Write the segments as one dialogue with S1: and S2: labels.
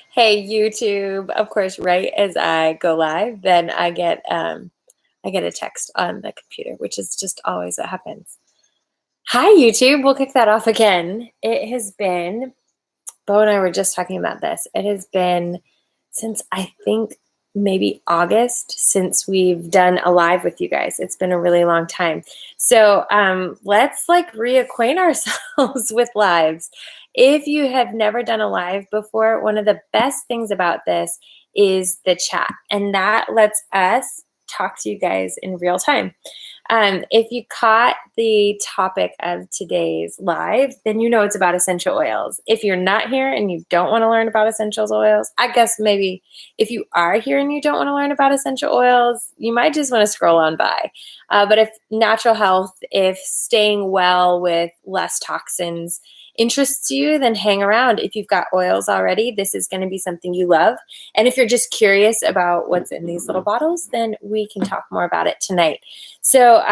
S1: Hey YouTube, of course, right as I go live, then I get a text on the computer, which is just always what happens. Hi YouTube, we'll kick that off again. It has been, Bo and I were just talking about this. It has been since I think maybe August since we've done a live with you guys. It's been a really long time. So let's like reacquaint ourselves with lives. If you have never done a live before, one of the best things about this is the chat, and that lets us talk to you guys in real time. If you caught the topic of today's live, then you know it's about essential oils. If you're not here and you don't want to learn about essential oils, I guess maybe if you are here and you don't want to learn about essential oils, you might just want to scroll on by. But if natural health, if staying well with less toxins interests you, then hang around. If you've got oils already, this is going to be something you love. And if you're just curious about what's in these little bottles, then we can talk more about it tonight. So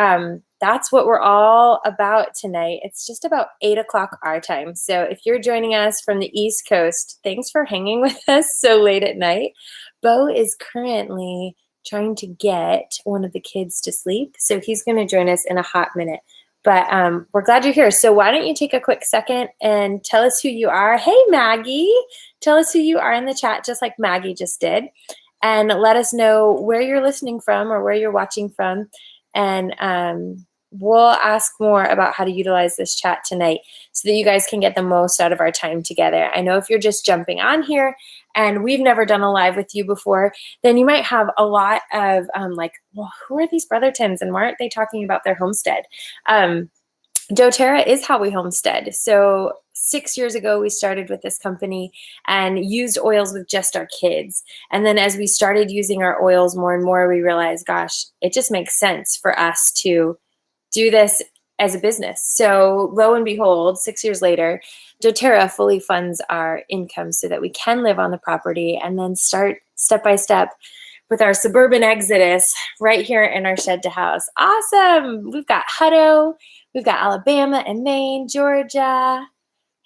S1: that's what we're all about tonight. It's just about 8 o'clock our time. So if you're joining us from the East Coast, thanks for hanging with us so late at night. Bo is currently trying to get one of the kids to sleep, so he's going to join us in a hot minute. But we're glad you're here. So why don't you take a quick second and tell us who you are. Hey, Maggie, tell us who you are in the chat, just like Maggie just did. And let us know where you're listening from or where you're watching from. And we'll ask more about how to utilize this chat tonight so that you guys can get the most out of our time together. I know if you're just jumping on here and we've never done a live with you before, then you might have a lot of like, well, who are these Brothertons and why aren't they talking about their homestead? doTERRA is how we homestead. So 6 years ago, we started with this company and used oils with just our kids. And then as we started using our oils more and more, we realized, gosh, it just makes sense for us to do this as a business. So lo and behold, 6 years later, doTERRA fully funds our income so that we can live on the property and then start step by step with our suburban exodus right here in our shed to house. Awesome. We've got Hutto. We've got Alabama and Maine, Georgia.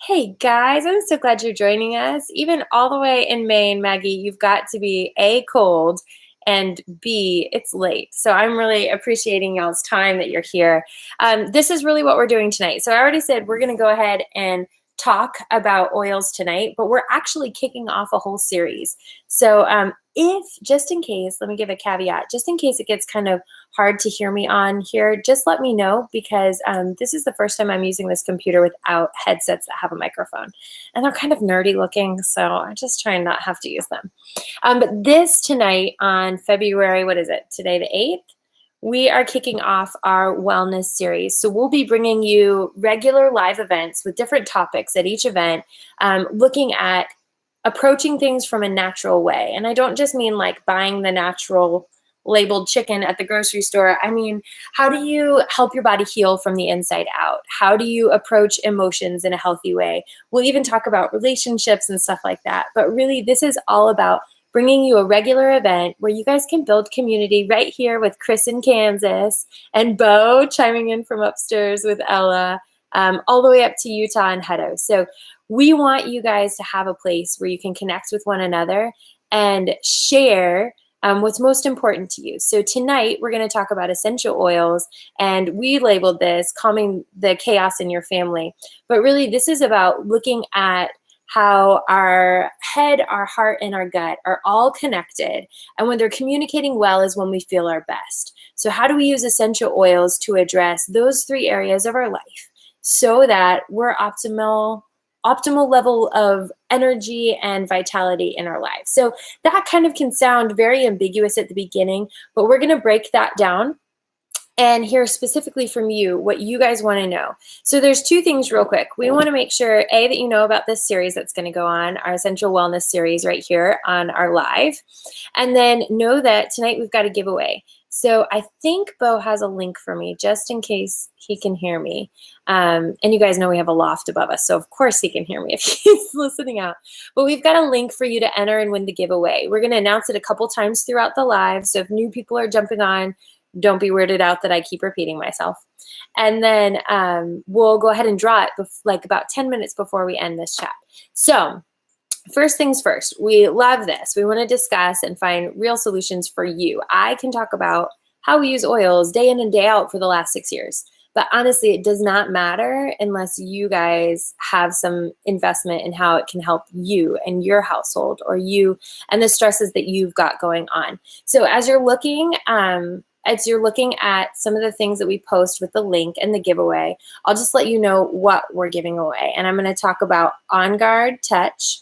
S1: Hey guys, I'm so glad you're joining us. Even all the way in Maine, Maggie, you've got to be A, cold, and B, it's late. So I'm really appreciating y'all's time that you're here. This is really what we're doing tonight. So I already said we're going to go ahead and talk about oils tonight, but we're actually kicking off a whole series. So if, just in case, let me give a caveat, just in case it gets kind of hard to hear me on here, just let me know, because this is the first time I'm using this computer without headsets that have a microphone. And they're kind of nerdy looking, so I'm just trying not have to use them. But this tonight on February, what is it, today the 8th? We are kicking off our wellness series. So we'll be bringing you regular live events with different topics at each event, looking at approaching things from a natural way. And I don't just mean like buying the natural labeled chicken at the grocery store. I mean, how do you help your body heal from the inside out? How do you approach emotions in a healthy way? We'll even talk about relationships and stuff like that. But really, this is all about bringing you a regular event where you guys can build community right here with Chris in Kansas and Bo chiming in from upstairs with Ella, all the way up to Utah and Hutto. So we want you guys to have a place where you can connect with one another and share what's most important to you. So tonight we're going to talk about essential oils, and we labeled this calming the chaos in your family. But really, this is about looking at how our head, our heart, and our gut are all connected. And when they're communicating well is when we feel our best. So how do we use essential oils to address those three areas of our life so that we're optimal level of energy and vitality in our lives? So that kind of can sound very ambiguous at the beginning, but we're going to break that down and hear specifically from you what you guys want to know. So there's two things real quick. We want to make sure, A, that you know about this series that's going to go on, our Essential Wellness series right here on our live. And then know that tonight we've got a giveaway. So I think Bo has a link for me just in case he can hear me. And you guys know we have a loft above us, so of course he can hear me if he's listening out. But we've got a link for you to enter and win the giveaway. We're going to announce it a couple times throughout the live. So if new people are jumping on, don't be weirded out that I keep repeating myself. And then we'll go ahead and draw it like about 10 minutes before we end this chat. So first things first, we love this. We want to discuss and find real solutions for you. I can talk about how we use oils day in and day out for the last 6 years. But honestly, it does not matter unless you guys have some investment in how it can help you and your household, or you and the stresses that you've got going on. So as you're looking at some of the things that we post with the link and the giveaway, I'll just let you know what we're giving away. And I'm going to talk about On Guard Touch.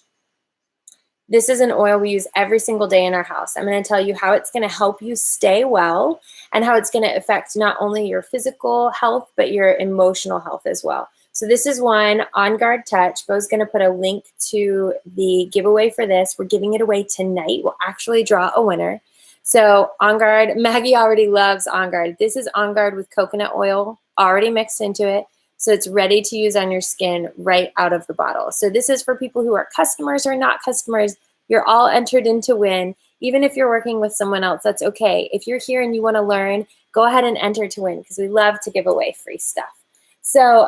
S1: This is an oil we use every single day in our house. I'm going to tell you how it's going to help you stay well and how it's going to affect not only your physical health, but your emotional health as well. So this is one, On Guard Touch. Bo's going to put a link to the giveaway for this. We're giving it away tonight. We'll actually draw a winner. So On Guard, Maggie already loves On Guard. This is On Guard with coconut oil already mixed into it. So it's ready to use on your skin right out of the bottle. So this is for people who are customers or not customers. You're all entered in to win. Even if you're working with someone else, that's okay. If you're here and you want to learn, go ahead and enter to win, because we love to give away free stuff. So,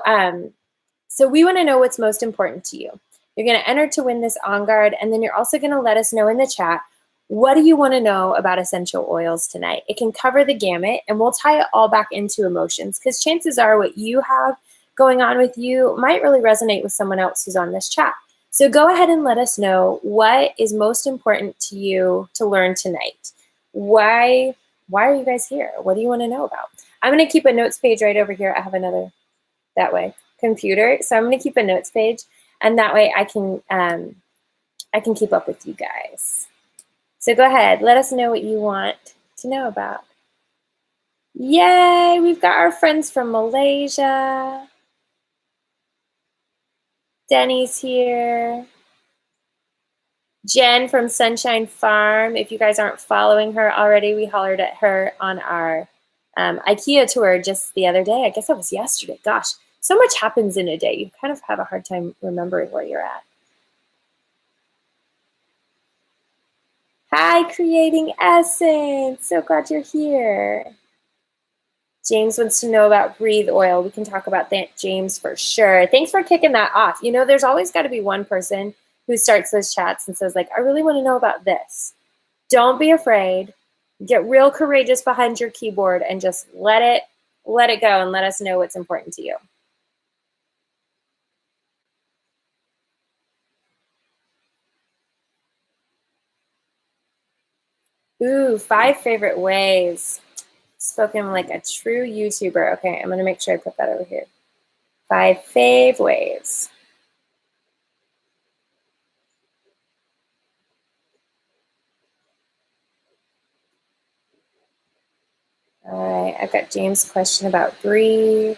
S1: so we want to know what's most important to you. You're going to enter to win this On Guard, and then you're also going to let us know in the chat, what do you want to know about essential oils tonight? It can cover the gamut, and we'll tie it all back into emotions, because chances are what you have going on with you might really resonate with someone else who's on this chat. So go ahead and let us know what is most important to you to learn tonight. Why are you guys here? What do you want to know about? I'm going to keep a notes page right over here. I have another that way computer, so I'm going to keep a notes page, and that way I can keep up with you guys. So go ahead, let us know what you want to know about. Yay! We've got our friends from Malaysia. Denny's here. Jen from Sunshine Farm. If you guys aren't following her already, we hollered at her on our IKEA tour just the other day. I guess that was yesterday. Gosh, so much happens in a day. You kind of have a hard time remembering where you're at. Hi, Creating Essence. So glad you're here. James wants to know about Breathe Oil. We can talk about that, James, for sure. Thanks for kicking that off. You know, there's always got to be one person who starts those chats and says, like, I really want to know about this. Don't be afraid. Get real courageous behind your keyboard and just let it go and let us know what's important to you. Ooh, 5 favorite ways. Spoken like a true YouTuber. Okay, I'm going to make sure I put that over here. 5 fave ways. All right, I've got James' question about Breathe.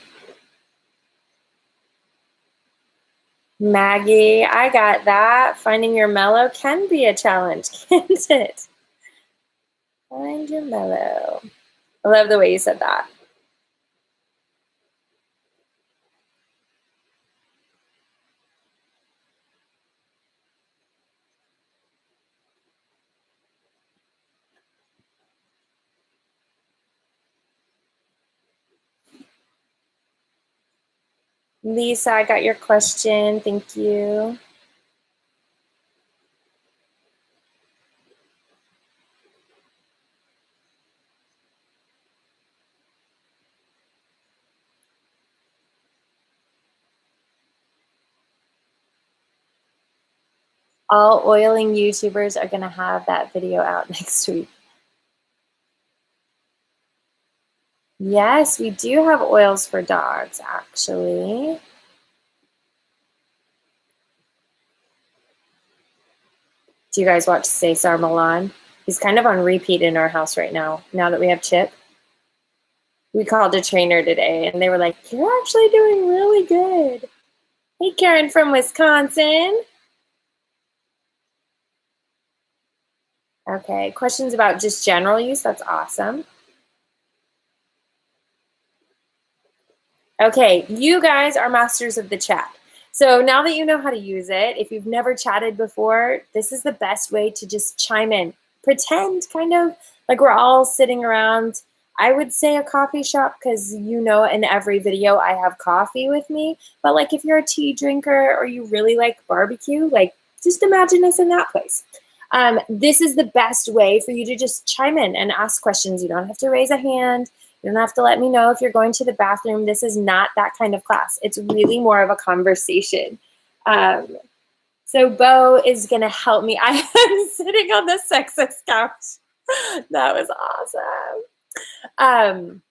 S1: Maggie, I got that. Finding your mellow can be a challenge, can't it? Find your mellow. I love the way you said that. Lisa, I got your question. Thank you. All oiling YouTubers are going to have that video out next week. Yes, we do have oils for dogs, actually. Do you guys watch Cesar Millan? He's kind of on repeat in our house right now that we have Chip. We called a trainer today, and they were like, you're actually doing really good. Hey, Karen from Wisconsin. Okay, questions about just general use? That's awesome. Okay, you guys are masters of the chat. So now that you know how to use it, if you've never chatted before, this is the best way to just chime in. Pretend kind of like we're all sitting around, I would say a coffee shop, because you know in every video I have coffee with me. But like if you're a tea drinker or you really like barbecue, like Just imagine us in that place. This is the best way for you to just chime in and ask questions. You don't have to raise a hand. You don't have to let me know if you're going to the bathroom. This is not that kind of class. It's really more of a conversation. So Bo is going to help me. I am sitting on the sexist couch. That was awesome.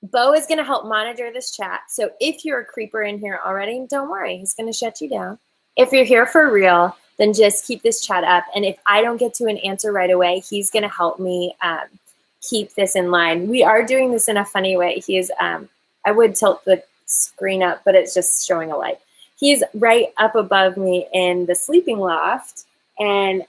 S1: Bo is going to help monitor this chat. So if you're a creeper in here already, don't worry. He's going to shut you down. If you're here for real, then just keep this chat up. And if I don't get to an answer right away, he's going to help me keep this in line. We are doing this in a funny way. He is, I would tilt the screen up, but it's just showing a light. He's right up above me in the sleeping loft. And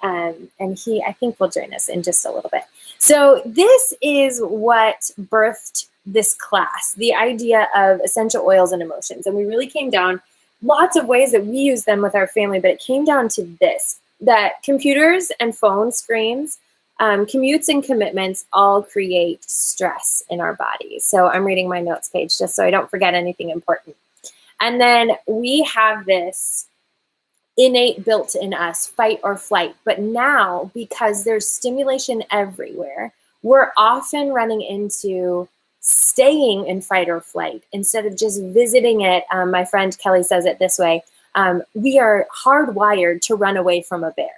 S1: he, I think, will join us in just a little bit. So this is what birthed this class, the idea of essential oils and emotions. And we really came down lots of ways that we use them with our family, but it came down to this, that computers and phone screens, commutes and commitments all create stress in our bodies. So I'm reading my notes page just so I don't forget anything important. And then we have this innate built in us, fight or flight. But now, because there's stimulation everywhere, we're often running into staying in fight or flight instead of just visiting it. My friend Kelly says it this way. We are hardwired to run away from a bear.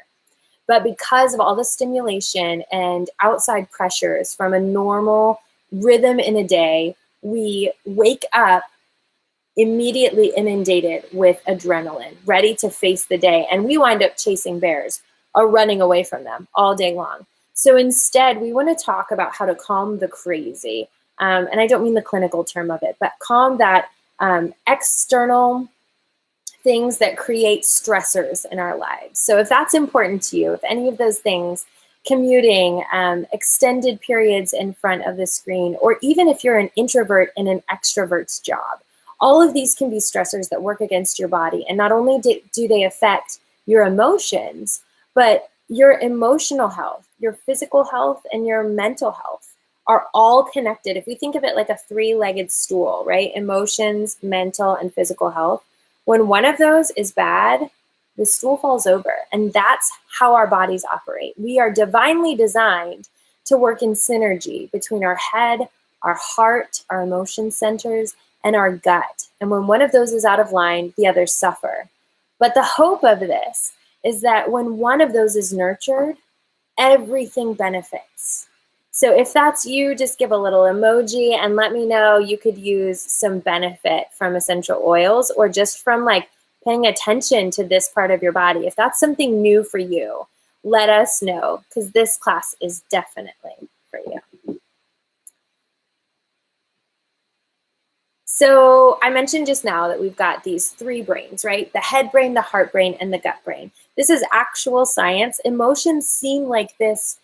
S1: But because of all the stimulation and outside pressures from a normal rhythm in a day, we wake up immediately inundated with adrenaline, ready to face the day. And we wind up chasing bears or running away from them all day long. So instead, we want to talk about how to calm the crazy. And I don't mean the clinical term of it, but calm that external things that create stressors in our lives. So if that's important to you, if any of those things, commuting, extended periods in front of the screen, or even if you're an introvert in an extrovert's job, all of these can be stressors that work against your body. And not only do they affect your emotions, but your emotional health, your physical health, and your mental health are all connected. If we think of it like a three-legged stool, right? Emotions, mental, and physical health. When one of those is bad, the stool falls over. And that's how our bodies operate. We are divinely designed to work in synergy between our head, our heart, our emotion centers, and our gut. And when one of those is out of line, the others suffer. But the hope of this is that when one of those is nurtured, everything benefits. So if that's you, just give a little emoji and let me know you could use some benefit from essential oils or just from like paying attention to this part of your body. If that's something new for you, let us know, because this class is definitely for you. So I mentioned just now that we've got these three brains, right? The head brain, the heart brain, and the gut brain. This is actual science. Emotions seem like this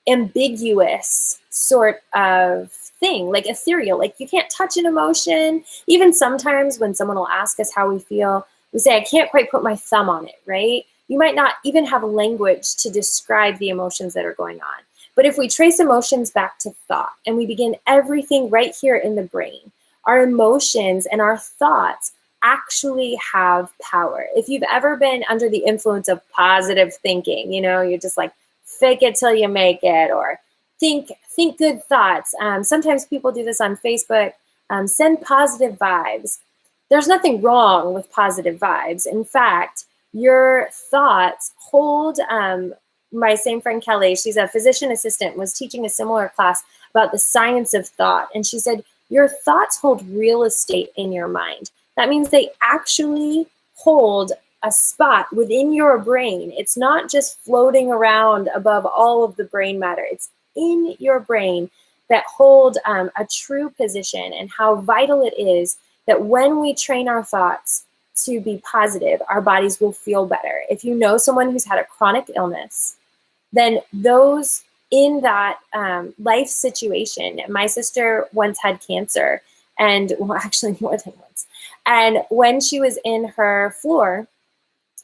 S1: ambiguous sort of thing, like ethereal, like you can't touch an emotion. Even sometimes when someone will ask us how we feel, we say, I can't quite put my thumb on it, right? You might not even have language to describe the emotions that are going on. But if we trace emotions back to thought and we begin everything right here in the brain, our emotions and our thoughts actually have power. If you've ever been under the influence of positive thinking, you know, you're just like, fake it till you make it, or think good thoughts. Sometimes people do this on Facebook. Send positive vibes. There's nothing wrong with positive vibes. In fact, your thoughts hold, my same friend Kelly, she's a physician assistant, was teaching a similar class about the science of thought. And she said, your thoughts hold real estate in your mind. That means they actually hold a spot within your brain. It's not just floating around above all of the brain matter. It's in your brain that hold a true position, and how vital it is that when we train our thoughts to be positive, our bodies will feel better. If you know someone who's had a chronic illness, then those in that life situation, my sister once had cancer, and well, actually more than once. And when she was in her floor,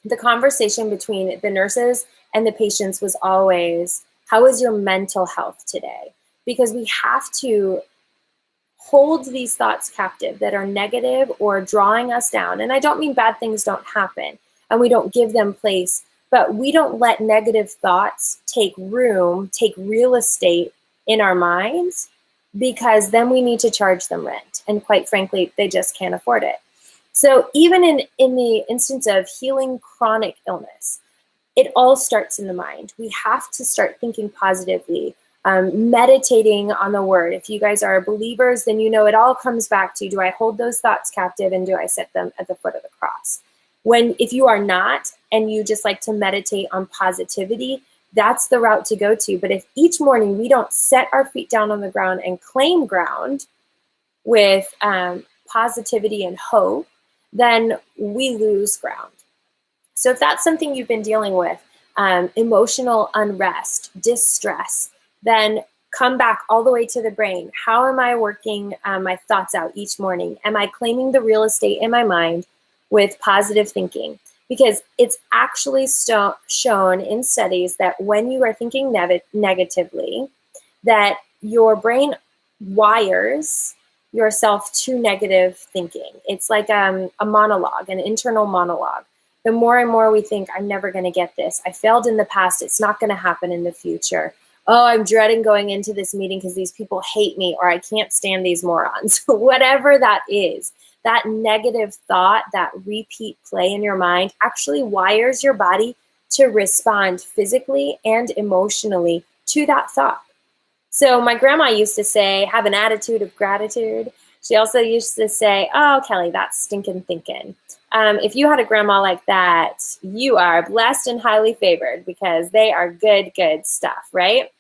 S1: the conversation between the nurses and the patients was always, how is your mental health today? Because we have to hold these thoughts captive that are negative or drawing us down. And I don't mean bad things don't happen. and we don't give them place, but we don't let negative thoughts take room, take real estate in our minds, because then we need to charge them rent. And quite frankly, they just can't afford it. So even in the instance of healing chronic illness, it all starts in the mind. We have to start thinking positively, meditating on the word. If you guys are believers, then you know it all comes back to, do I hold those thoughts captive and do I set them at the foot of the cross? If you are not, and you just like to meditate on positivity, that's the route to go to. But if each morning we don't set our feet down on the ground and claim ground with positivity and hope, then we lose ground. So if that's something you've been dealing with, emotional unrest, distress, then come back all the way to the brain. How am I working my thoughts out each morning? Am I claiming the real estate in my mind with positive thinking? Because it's actually shown in studies that when you are thinking negatively, that your brain wires yourself to negative thinking. It's like a monologue, an internal monologue. The more and more we think, I'm never going to get this. I failed in the past. It's not going to happen in the future. Oh, I'm dreading going into this meeting because these people hate me, or I can't stand these morons. Whatever that is, that negative thought, that repeat play in your mind actually wires your body to respond physically and emotionally to that thought. So my grandma used to say, have an attitude of gratitude. She also used to say, oh, Kelly, that's stinking thinking. If you had a grandma like that, you are blessed and highly favored, because they are good stuff, right?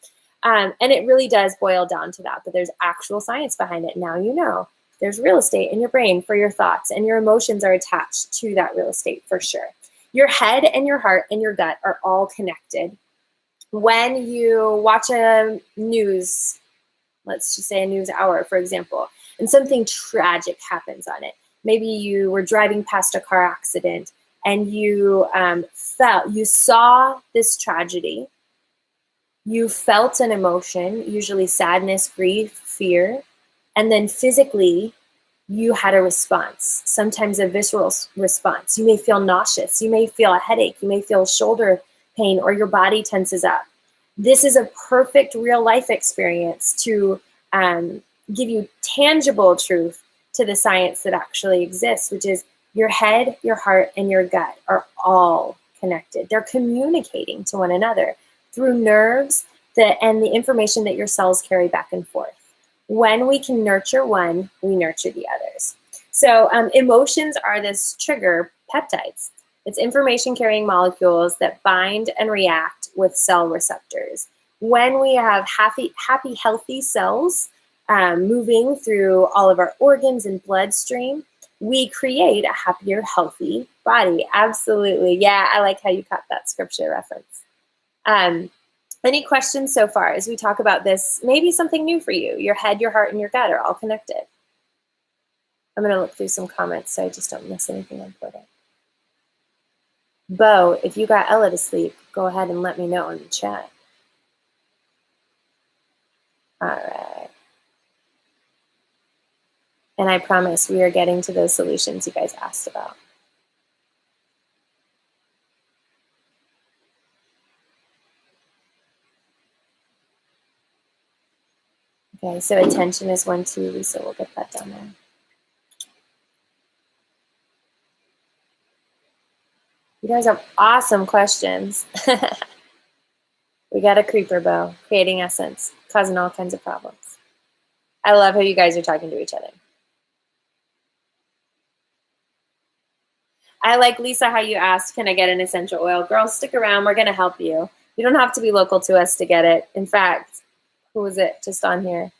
S1: And it really does boil down to that, but there's actual science behind it. Now you know there's real estate in your brain for your thoughts, and your emotions are attached to that real estate for sure. Your head and your heart and your gut are all connected. When you watch a news, let's just say a news hour, for example, and something tragic happens on it. Maybe you were driving past a car accident and you saw this tragedy. You felt an emotion, usually sadness, grief, fear, and then physically you had a response, sometimes a visceral response. You may feel nauseous, you may feel a headache, you may feel shoulder pain, or your body tenses up. This is a perfect real life experience to give you tangible truth to the science that actually exists, which is your head, your heart, and your gut are all connected. They're communicating to one another through nerves and the information that your cells carry back and forth. When we can nurture one, we nurture the others. So emotions are this trigger peptides. It's information carrying molecules that bind and react with cell receptors. When we have happy, healthy cells moving through all of our organs and bloodstream, we create a happier, healthy body. Absolutely. Yeah, I like how you caught that scripture reference. Any questions so far as we talk about this? Maybe something new for you. Your head, your heart, and your gut are all connected. I'm going to look through some comments so I just don't miss anything important. Bo, if you got Ella to sleep, go ahead and let me know in the chat. All right. And I promise we are getting to those solutions you guys asked about. Okay, so attention is 1, 2, Lisa, we'll get that down there. You guys have awesome questions. We got a creeper bow, creating essence, causing all kinds of problems. I love how you guys are talking to each other. I like, Lisa, how you asked, can I get an essential oil? Girls, stick around. We're going to help you. You don't have to be local to us to get it. In fact, who was it just on here?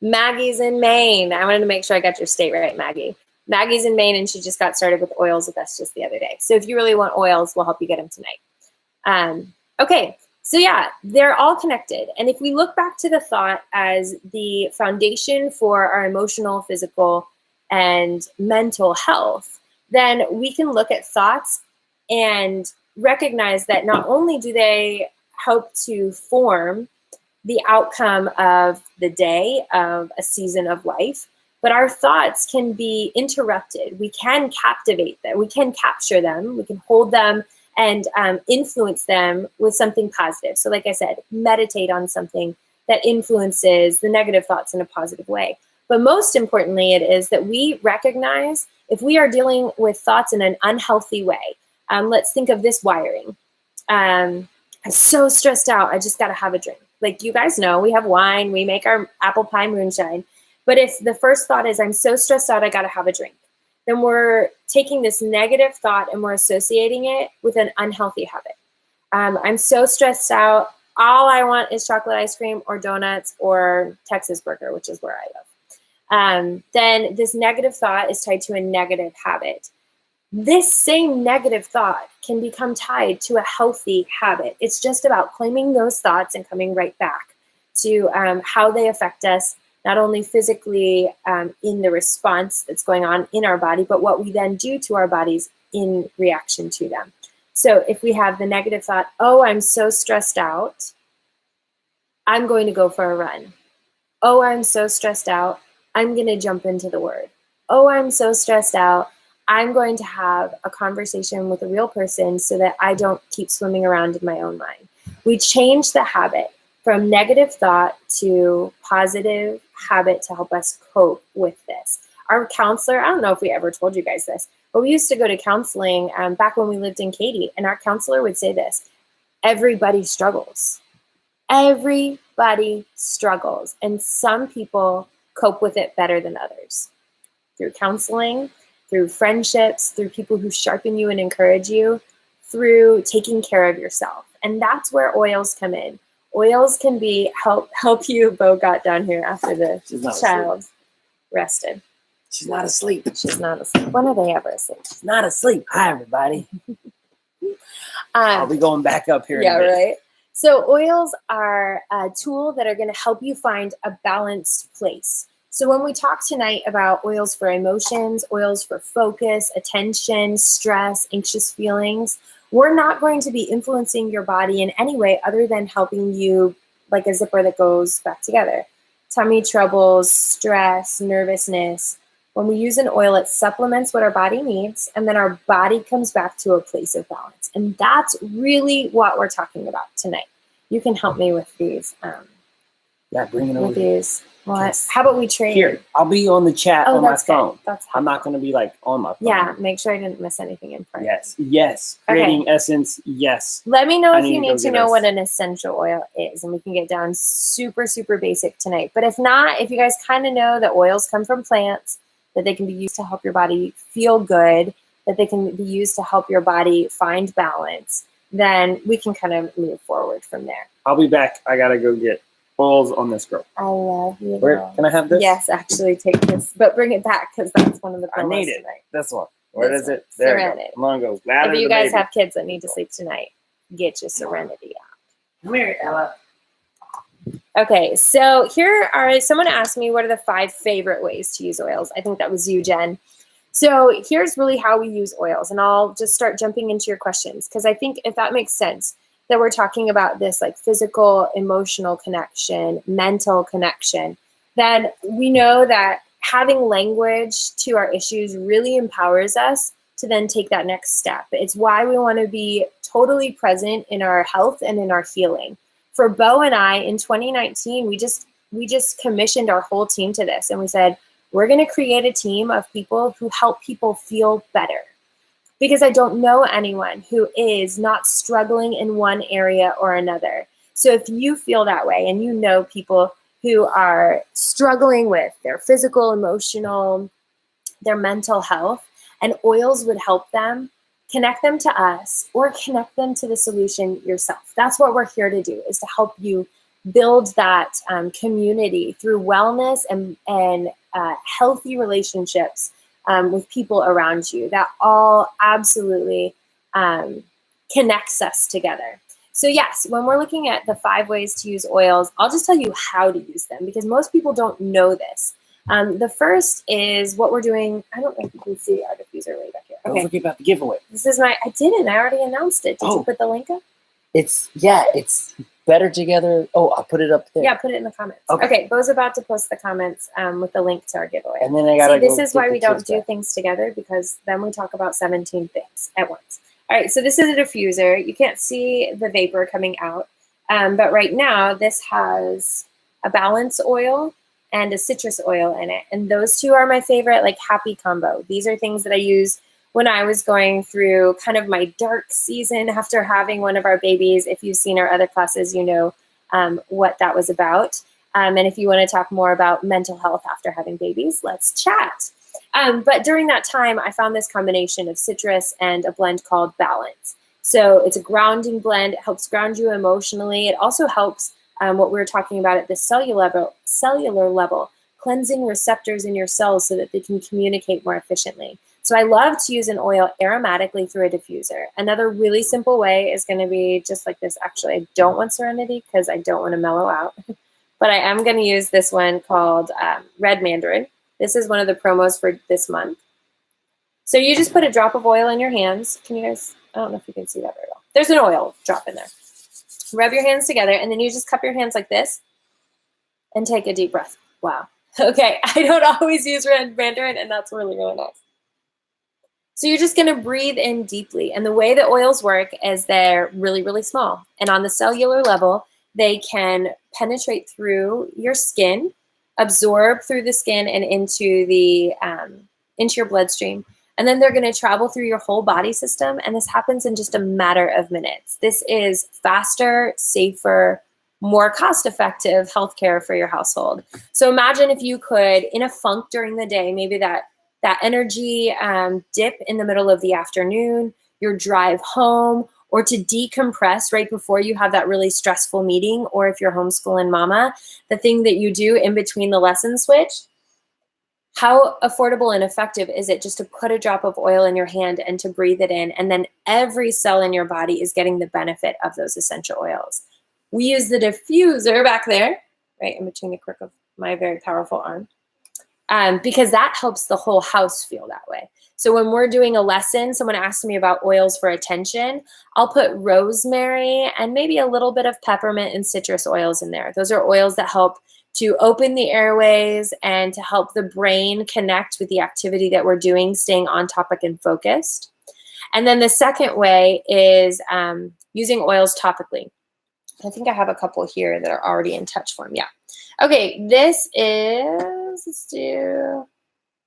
S1: Maggie's in Maine. I wanted to make sure I got your state right, Maggie. Maggie's in Maine, and she just got started with oils with us just the other day. So if you really want oils, we'll help you get them tonight. Okay, so yeah, they're all connected. And if we look back to the thought as the foundation for our emotional, physical, and mental health, then we can look at thoughts and recognize that not only do they help to form the outcome of the day, of a season of life, But our thoughts can be interrupted. We can captivate them. We can capture them. We can hold them and influence them with something positive. So like I said, meditate on something that influences the negative thoughts in a positive way. But most importantly, it is that we recognize if we are dealing with thoughts in an unhealthy way. Let's think of this wiring. I'm so stressed out. I just got to have a drink. Like you guys know, we have wine. We make our apple pie moonshine. But if the first thought is, I'm so stressed out, I got to have a drink, then we're taking this negative thought and we're associating it with an unhealthy habit. I'm so stressed out. All I want is chocolate ice cream or donuts or Texas burger, which is where I live. Then this negative thought is tied to a negative habit. This same negative thought can become tied to a healthy habit. It's just about claiming those thoughts and coming right back to how they affect us, not only physically in the response that's going on in our body, but what we then do to our bodies in reaction to them. So if we have the negative thought, oh, I'm so stressed out, I'm going to go for a run. Oh, I'm so stressed out, I'm going to jump into the Word. Oh, I'm so stressed out, I'm going to have a conversation with a real person so that I don't keep swimming around in my own mind. We change the habit from negative thought to positive habit to help us cope with this. Our counselor, I don't know if we ever told you guys this, but we used to go to counseling back when we lived in Katy, and our counselor would say this: everybody struggles. Everybody struggles, and some people cope with it better than others. Through counseling, through friendships, through people who sharpen you and encourage you, through taking care of yourself. And that's where oils come in. Oils can be help you. Bo got down here after the child rested.
S2: She's not asleep.
S1: She's not asleep. When are they ever asleep?
S2: She's not asleep. Hi, everybody. I'll be going back up here.
S1: Yeah, right. So oils are a tool that are going to help you find a balanced place. So when we talk tonight about oils for emotions, oils for focus, attention, stress, anxious feelings, we're not going to be influencing your body in any way other than helping you like a zipper that goes back together. Tummy troubles, stress, nervousness. When we use an oil, it supplements what our body needs, and then our body comes back to a place of balance. And that's really what we're talking about tonight. You can help me with these.
S2: Yeah, bring it over.
S1: With these. What? How about we trade?
S2: Here, I'll be on the chat on my phone.
S1: Good. That's
S2: I'm not going to be like on my phone.
S1: Yeah, make sure I didn't miss anything important.
S2: Yes. Creating essence, yes.
S1: Let me know if you need to know what an essential oil is, and we can get down super, super basic tonight. But if not, if you guys kind of know that oils come from plants, that they can be used to help your body feel good, that they can be used to help your body find balance, then we can kind of move forward from there.
S2: I'll be back. I got to go get oils on this girl.
S1: I love you.
S2: Can I have this?
S1: Yes, actually, take this, but bring it back because that's one of the.
S2: I need it.
S1: Tonight.
S2: This one. Where is it? There
S1: Serenity.
S2: it goes. I'm gonna go.
S1: If you guys have kids that need to sleep tonight, get your Serenity out.
S2: Come here, Ella.
S1: Okay, so someone asked me what are the 5 favorite ways to use oils. I think that was you, Jen. So here's really how we use oils, and I'll just start jumping into your questions because I think if that makes sense, that we're talking about this like physical, emotional connection, mental connection, then we know that having language to our issues really empowers us to then take that next step. It's why we want to be totally present in our health and in our healing. For Bo and I, in 2019, we just commissioned our whole team to this, and we said, we're going to create a team of people who help people feel better. Because I don't know anyone who is not struggling in one area or another. So if you feel that way and you know people who are struggling with their physical, emotional, their mental health, and oils would help them, connect them to us or connect them to the solution yourself. That's what we're here to do, is to help you build that community through wellness and healthy relationships with people around you. That all absolutely connects us together. So yes, when we're looking at the 5 ways to use oils, I'll just tell you how to use them because most people don't know this. The first is what we're doing. I don't know if you can see our diffuser way back here. Okay.
S2: Don't forget about the giveaway.
S1: This is I already announced it. Did you put the link up?
S2: It's better together? Oh, I'll put it up there.
S1: Yeah, put it in the comments.
S2: Okay.
S1: Okay, Bo's about to post the comments with the link to our giveaway.
S2: And then I gotta
S1: this
S2: go
S1: is
S2: get
S1: why
S2: the
S1: we don't
S2: kids
S1: do
S2: back.
S1: things together, because then we talk about 17 things at once. All right, so this is a diffuser. You can't see the vapor coming out, but right now this has a balance oil and a citrus oil in it. And those two are my favorite, like, happy combo. These are things that I use when I was going through kind of my dark season after having one of our babies. If you've seen our other classes, you know what that was about. And if you want to talk more about mental health after having babies, let's chat. But during that time, I found this combination of citrus and a blend called Balance. So it's a grounding blend. It helps ground you emotionally. It also helps what we were talking about at the cellular level, cleansing receptors in your cells so that they can communicate more efficiently. So I love to use an oil aromatically through a diffuser. Another really simple way is going to be just like this. Actually, I don't want Serenity because I don't want to mellow out. But I am going to use this one called Red Mandarin. This is one of the promos for this month. So you just put a drop of oil in your hands. Can you guys, I don't know if you can see that very well. There's an oil drop in there. Rub your hands together, and then you just cup your hands like this and take a deep breath. Wow. Okay, I don't always use Red Mandarin, and that's really, really nice. So you're just going to breathe in deeply. And the way the oils work is they're really, really small. And on the cellular level, they can penetrate through your skin, absorb through the skin and into your bloodstream. And then they're going to travel through your whole body system. And this happens in just a matter of minutes. This is faster, safer, more cost-effective healthcare for your household. So imagine if you could, in a funk during the day, maybe that energy dip in the middle of the afternoon, your drive home, or to decompress right before you have that really stressful meeting, or if you're homeschooling mama, the thing that you do in between the lesson switch. How affordable and effective is it just to put a drop of oil in your hand and to breathe it in, and then every cell in your body is getting the benefit of those essential oils. We use the diffuser back there, right in between the crook of my very powerful arm, because that helps the whole house feel that way. So when we're doing a lesson, someone asks me about oils for attention, I'll put rosemary and maybe a little bit of peppermint and citrus oils in there. Those are oils that help to open the airways and to help the brain connect with the activity that we're doing, staying on topic and focused. And then the second way is using oils topically. I think I have a couple here that are already in touch form. Yeah. Okay, this is,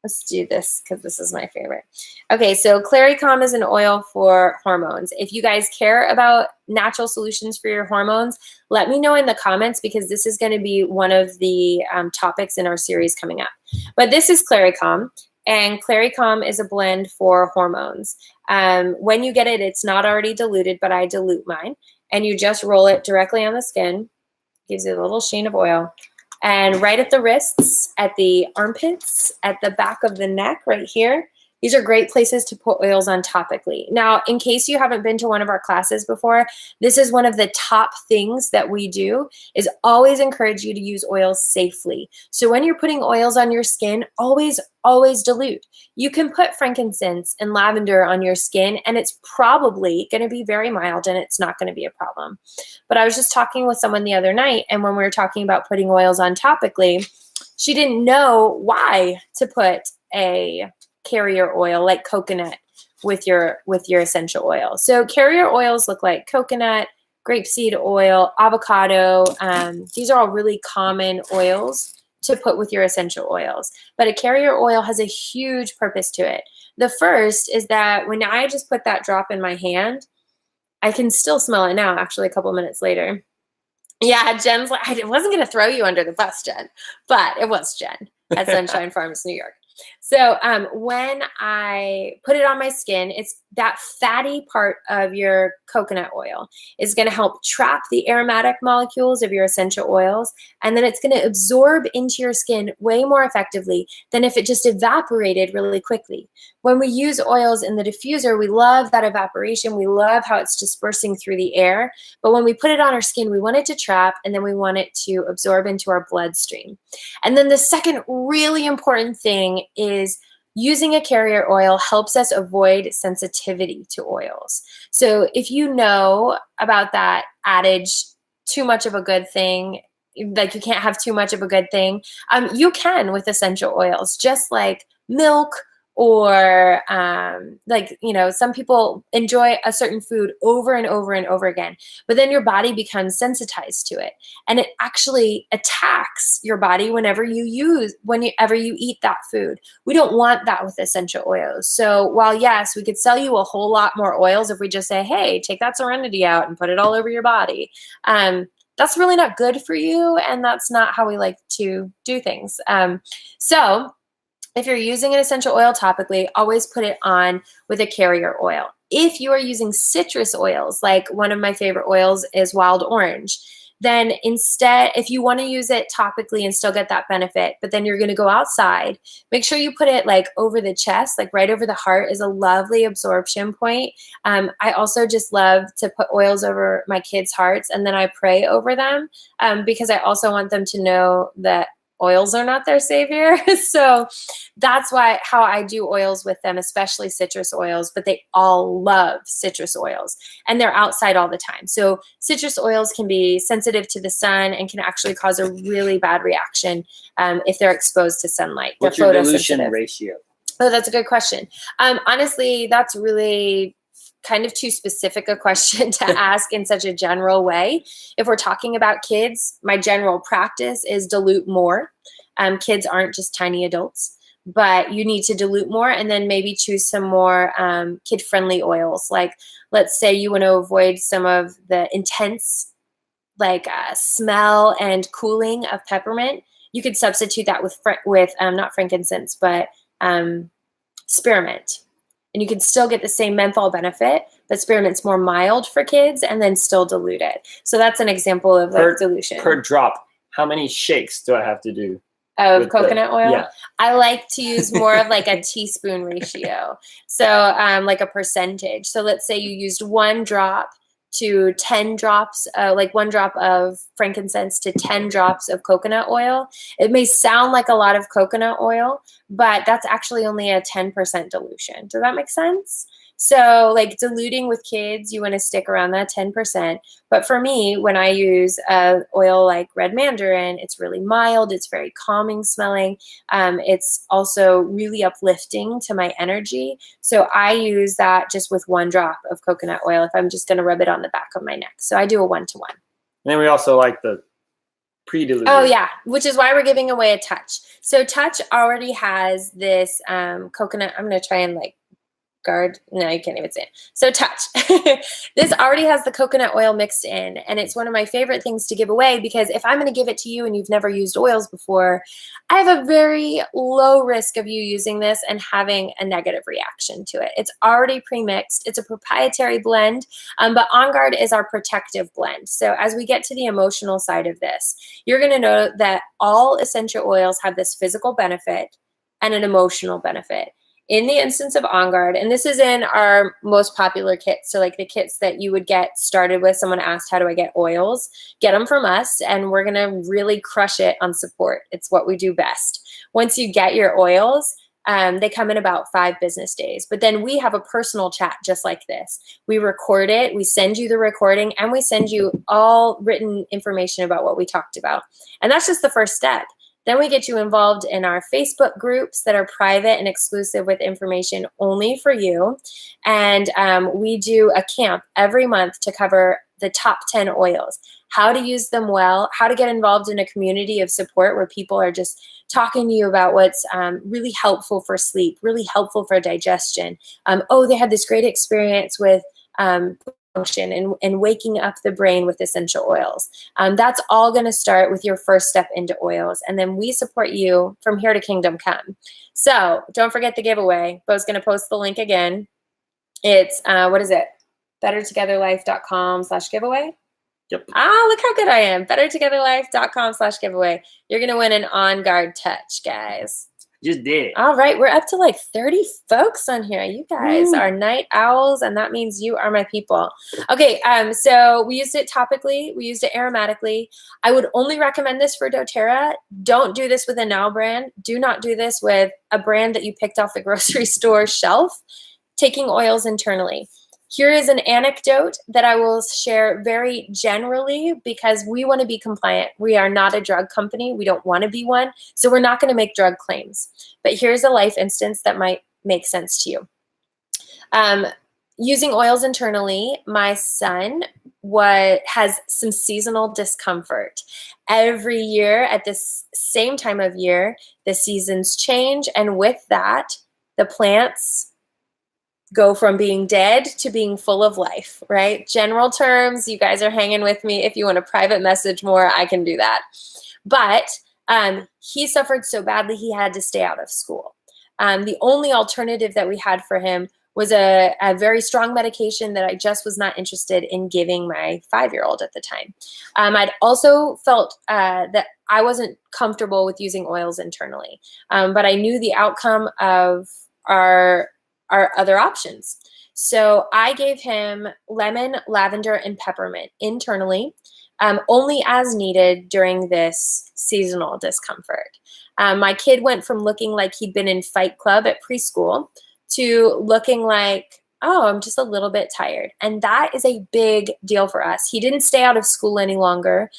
S1: let's do this because this is my favorite. Okay, so Claricom is an oil for hormones. If you guys care about natural solutions for your hormones, let me know in the comments, because this is going to be one of the topics in our series coming up. But this is Claricom, and Claricom is a blend for hormones. When you get it, it's not already diluted, but I dilute mine. And you just roll it directly on the skin. Gives you a little sheen of oil. And right at the wrists, at the armpits, at the back of the neck, right here. These are great places to put oils on topically. Now, in case you haven't been to one of our classes before, this is one of the top things that we do, is always encourage you to use oils safely. So when you're putting oils on your skin, always dilute. You can put frankincense and lavender on your skin, and it's probably going to be very mild, and it's not going to be a problem. But I was just talking with someone the other night, and when we were talking about putting oils on topically, she didn't know why to put a carrier oil like coconut with your essential oil. So carrier oils look like coconut, grapeseed oil, avocado. These are all really common oils to put with your essential oils. But a carrier oil has a huge purpose to it. The first is that when I just put that drop in my hand, I can still smell it now, actually, a couple minutes later. Yeah, Jen's like, I wasn't going to throw you under the bus, Jen, but it was Jen at Sunshine Farms, New York. So when I put it on my skin, it's that fatty part of your coconut oil is going to help trap the aromatic molecules of your essential oils, and then it's going to absorb into your skin way more effectively than if it just evaporated really quickly. When we use oils in the diffuser, we love that evaporation. We love how it's dispersing through the air. But when we put it on our skin, we want it to trap, and then we want it to absorb into our bloodstream. And then the second really important thing is using a carrier oil helps us avoid sensitivity to oils. So if you know about that adage, too much of a good thing. Like you can't have too much of a good thing. You can with essential oils, just like milk or like, you know, some people enjoy a certain food over and over and over again, but then your body becomes sensitized to it. And it actually attacks your body whenever you eat that food. We don't want that with essential oils. So while yes, we could sell you a whole lot more oils if we just say, hey, take that Serenity out and put it all over your body. That's really not good for you. And that's not how we like to do things. So if you're using an essential oil topically, always put it on with a carrier oil. If you are using citrus oils, like one of my favorite oils is wild orange, then instead, if you want to use it topically and still get that benefit, but then you're going to go outside, make sure you put it like over the chest, like right over the heart is a lovely absorption point. I also just love to put oils over my kids' hearts, and then I pray over them because I also want them to know that oils are not their savior. So that's how I do oils with them, especially citrus oils, but they all love citrus oils and they're outside all the time. So citrus oils can be sensitive to the sun and can actually cause a really bad reaction if they're exposed to sunlight.
S2: What's your dilution ratio?
S1: Oh, that's a good question. Honestly, that's really kind of too specific a question to ask in such a general way. If we're talking about kids, my general practice is dilute more. Kids aren't just tiny adults, but you need to dilute more and then maybe choose some more kid-friendly oils. Like, let's say you want to avoid some of the intense like smell and cooling of peppermint. You could substitute that with not frankincense, but spearmint. And you can still get the same menthol benefit, but spearmint's more mild for kids and then still dilute it. So that's an example of like dilution.
S2: Per drop, how many shakes do I have to do?
S1: Of coconut oil?
S2: Yeah.
S1: I like to use more of like a teaspoon ratio. So like a percentage. So let's say you used 1 drop to 10 drops, like 1 drop of frankincense to 10 drops of coconut oil. It may sound like a lot of coconut oil, but that's actually only a 10% dilution. Does that make sense? So like diluting with kids, you want to stick around that 10%. But for me, when I use oil like red mandarin, it's really mild. It's very calming smelling. It's also really uplifting to my energy. So I use that just with 1 drop of coconut oil if I'm just going to rub it on the back of my neck. So I do a 1-to-1.
S2: And then we also like the pre-diluted.
S1: Oh yeah, which is why we're giving away a Touch. So Touch already has this coconut. I'm going to try and like guard. No, you can't even say it. So Touch. This already has the coconut oil mixed in, and it's one of my favorite things to give away because if I'm going to give it to you and you've never used oils before, I have a very low risk of you using this and having a negative reaction to it. It's already pre-mixed. It's a proprietary blend, but On Guard is our protective blend. So as we get to the emotional side of this, you're going to know that all essential oils have this physical benefit and an emotional benefit. In the instance of On Guard, and this is in our most popular kits, so like the kits that you would get started with, someone asked, how do I get oils? Get them from us, and we're going to really crush it on support. It's what we do best. Once you get your oils, they come in about 5 business days. But then we have a personal chat just like this. We record it, we send you the recording, and we send you all written information about what we talked about. And that's just the first step. Then we get you involved in our Facebook groups that are private and exclusive with information only for you. And we do a camp every month to cover the top 10 oils, how to use them well, how to get involved in a community of support where people are just talking to you about what's really helpful for sleep, really helpful for digestion. Oh, they had this great experience with function and waking up the brain with essential oils. That's all going to start with your first step into oils. And then we support you from here to kingdom come. So don't forget the giveaway. Bo's going to post the link again. It's, what is it? bettertogetherlife.com/giveaway.
S2: Yep.
S1: Ah, look how good I am. bettertogetherlife.com/giveaway. You're going to win an On Guard Touch, guys.
S2: Just did.
S1: All right, we're up to like 30 folks on here. You guys are night owls, and that means you are my people. Okay, so we used it topically. We used it aromatically. I would only recommend this for doTERRA. Don't do this with a Now brand. Do not do this with a brand that you picked off the grocery store shelf. Taking oils internally. Here is an anecdote that I will share very generally because we want to be compliant. We are not a drug company. We don't want to be one. So we're not going to make drug claims. But here's a life instance that might make sense to you. Using oils internally, my son has some seasonal discomfort. Every year at this same time of year, the seasons change. And with that, the plants go from being dead to being full of life, right? General terms, you guys are hanging with me. If you want a private message more, I can do that. But he suffered so badly, he had to stay out of school. The only alternative that we had for him was a very strong medication that I just was not interested in giving my 5-year-old at the time. I'd also felt that I wasn't comfortable with using oils internally, but I knew the outcome of our other options. So I gave him lemon, lavender, and peppermint internally, only as needed during this seasonal discomfort. My kid went from looking like he'd been in Fight Club at preschool to looking like, oh, I'm just a little bit tired. And that is a big deal for us. He didn't stay out of school any longer.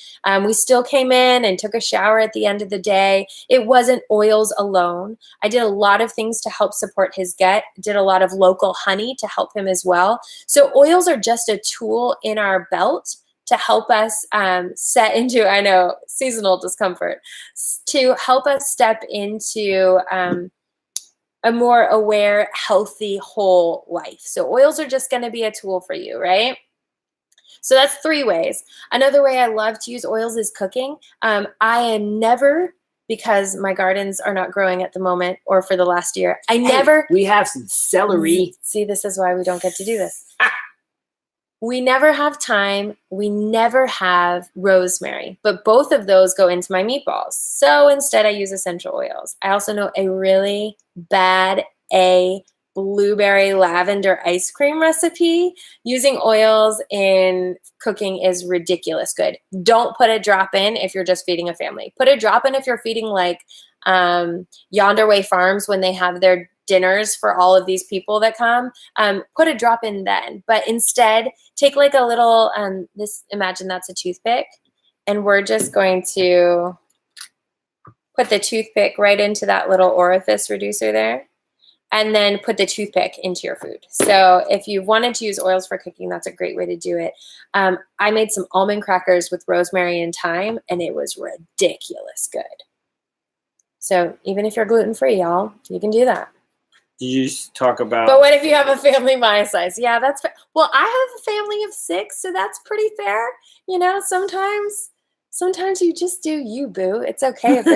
S1: We still came in and took a shower at the end of the day. It wasn't oils alone. I did a lot of things to help support his gut, did a lot of local honey to help him as well. So oils are just a tool in our belt to help us set into, I know, seasonal discomfort, to help us step into a more aware, healthy, whole life. So oils are just going to be a tool for you, right? So that's 3 ways. Another way I love to use oils is cooking. I am never, because my gardens are not growing at the moment or for the last year,
S2: We have some celery.
S1: See, this is why we don't get to do this. We never have thyme. We never have rosemary, but both of those go into my meatballs. So instead I use essential oils. I also know a really bad blueberry lavender ice cream recipe. Using oils in cooking is ridiculous good. Don't put a drop in if you're just feeding a family. Put a drop in if you're feeding like Yonder Way Farms when they have their dinners for all of these people that come. Put a drop in then, but instead take like a little, imagine that's a toothpick, and we're just going to put the toothpick right into that little orifice reducer there, and then put the toothpick into your food. So if you wanted to use oils for cooking, that's a great way to do it. I made some almond crackers with rosemary and thyme, and it was ridiculous good. So even if you're gluten-free, y'all, you can do that.
S2: Did you just talk about?
S1: But what if you have a family my size? Yeah, that's fair. Well, I have a family of 6, so that's pretty fair. You know, sometimes you just do you, boo. It's okay if